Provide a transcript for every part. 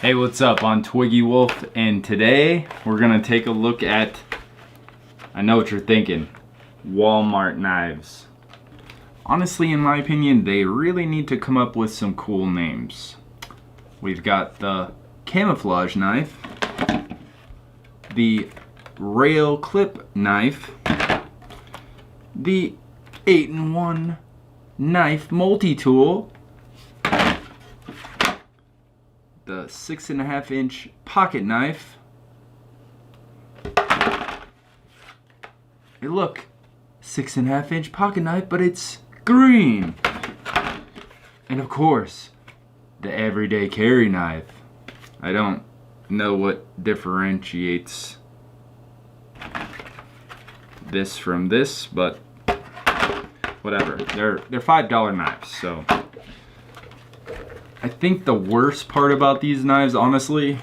Hey, what's up? I'm Twiggy Wolf, and today we're gonna take a look at, I know what you're thinking, Walmart knives. Honestly, in my opinion, they really need to come up with some cool names. We've got the camouflage knife, the rail clip knife, the 8-in-1 knife multi-tool, the 6.5-inch pocket knife. Hey look, 6.5-inch pocket knife, but it's green. And of course, the everyday carry knife. I don't know what differentiates this from this, but whatever. They're $5 knives, so I think the worst part about these knives, honestly,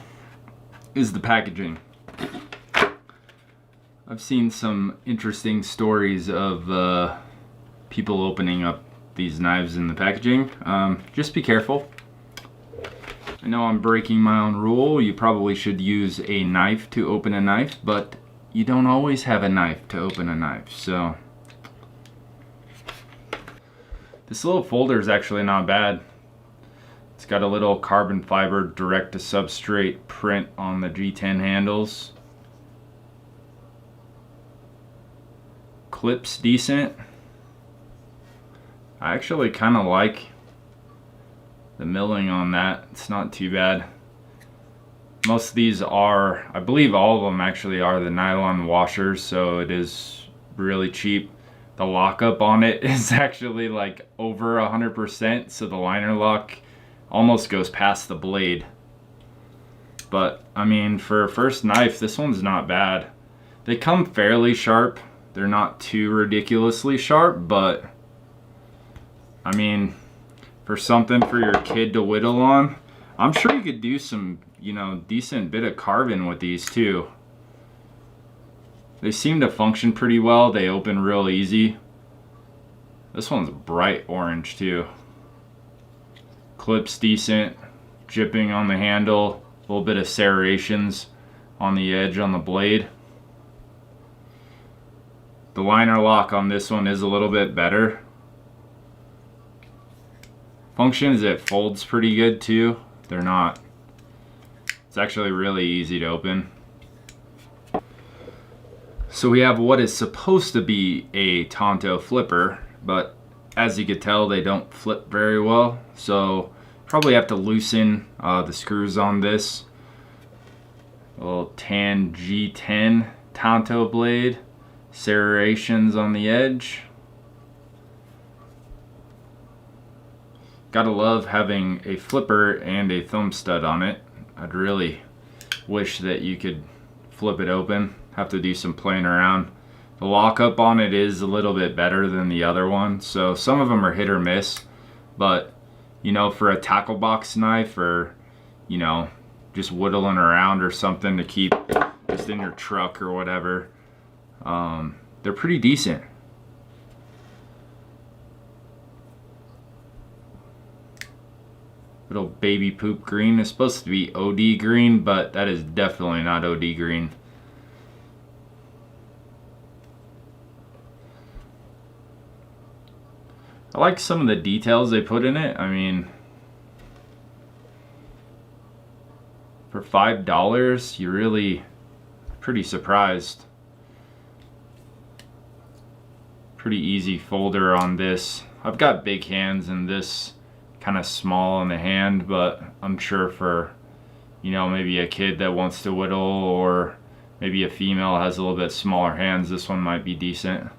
is the packaging. I've seen some interesting stories of people opening up these knives in the packaging. Just be careful. I know I'm breaking my own rule. You probably should use a knife to open a knife, but you don't always have a knife to open a knife, so. This little folder is actually not bad. It's got a little carbon fiber direct to substrate print on the G10 handles. Clips decent. I actually kind of like the milling on that. It's not too bad. Most of these are, I believe all of them actually are the nylon washers, so it is really cheap. The lockup on it is actually like over 100%, so the liner lock almost goes past the blade. But I mean, for a first knife, this one's not bad. They come fairly sharp. They're not too ridiculously sharp, but I mean, for something for your kid to whittle on, I'm sure you could do some, you know, decent bit of carving with these too. They seem to function pretty well. They open real easy. This one's bright orange too. Clips decent, jipping on the handle, a little bit of serrations on the edge on the blade. The liner lock on this one is a little bit better. Functions, it folds pretty good too. They're not, it's actually really easy to open. So we have what is supposed to be a Tonto flipper, but as you can tell, they don't flip very well. So probably have to loosen the screws on this. A little tan G10 Tonto blade, serrations on the edge. Gotta love having a flipper and a thumb stud on it. I'd really wish that you could flip it open. Have to do some playing around. The lockup on it is a little bit better than the other one, so some of them are hit or miss, but you know, for a tackle box knife, or you know, just whittling around or something to keep just in your truck or whatever, they're pretty decent. Little baby poop green is supposed to be OD green, but that is definitely not OD green. I like some of the details they put in it. I mean, for $5, you're really pretty surprised. Pretty easy folder on this. I've got big hands and this kind of small in the hand, but I'm sure for, you know, maybe a kid that wants to whittle, or maybe a female has a little bit smaller hands, this one might be decent.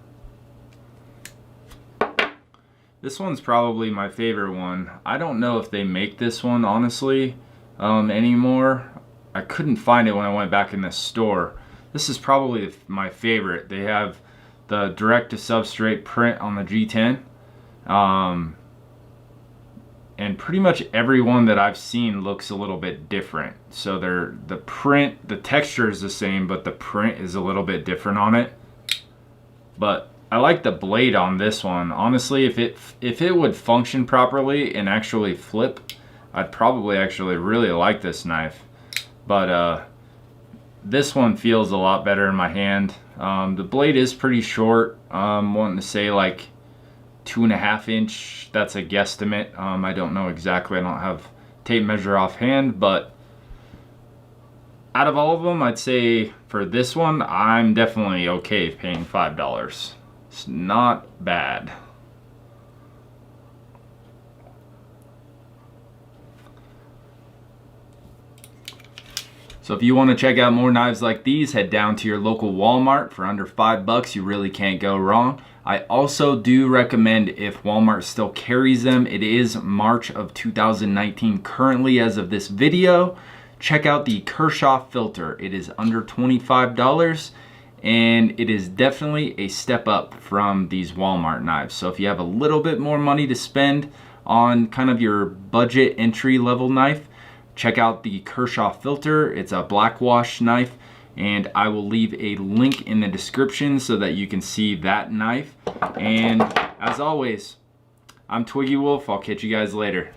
This one's probably my favorite one. I don't know if they make this one, honestly, anymore. I couldn't find it when I went back in the store. This is probably my favorite. They have the direct to substrate print on the G10. And pretty much every one that I've seen looks a little bit different. So the print, the texture is the same, but the print is a little bit different on it. But I like the blade on this one. Honestly, if it would function properly and actually flip, I'd probably actually really like this knife. But this one feels a lot better in my hand. The blade is pretty short. Wanting to say like 2.5 inch. That's a guesstimate. I don't know exactly. I don't have tape measure offhand, but out of all of them, I'd say for this one, I'm definitely okay paying $5. It's not bad. So if you want to check out more knives like these, head down to your local Walmart. For under $5, you really can't go wrong. I also do recommend, if Walmart still carries them, it is March of 2019 currently as of this video, check out the Kershaw filter. It is under $25 and it is definitely a step up from these Walmart knives. So if you have a little bit more money to spend on kind of your budget entry level knife, check out the Kershaw filter. It's a black wash knife, and I will leave a link in the description so that you can see that knife. And as always, I'm Twiggy Wolf. I'll catch you guys later.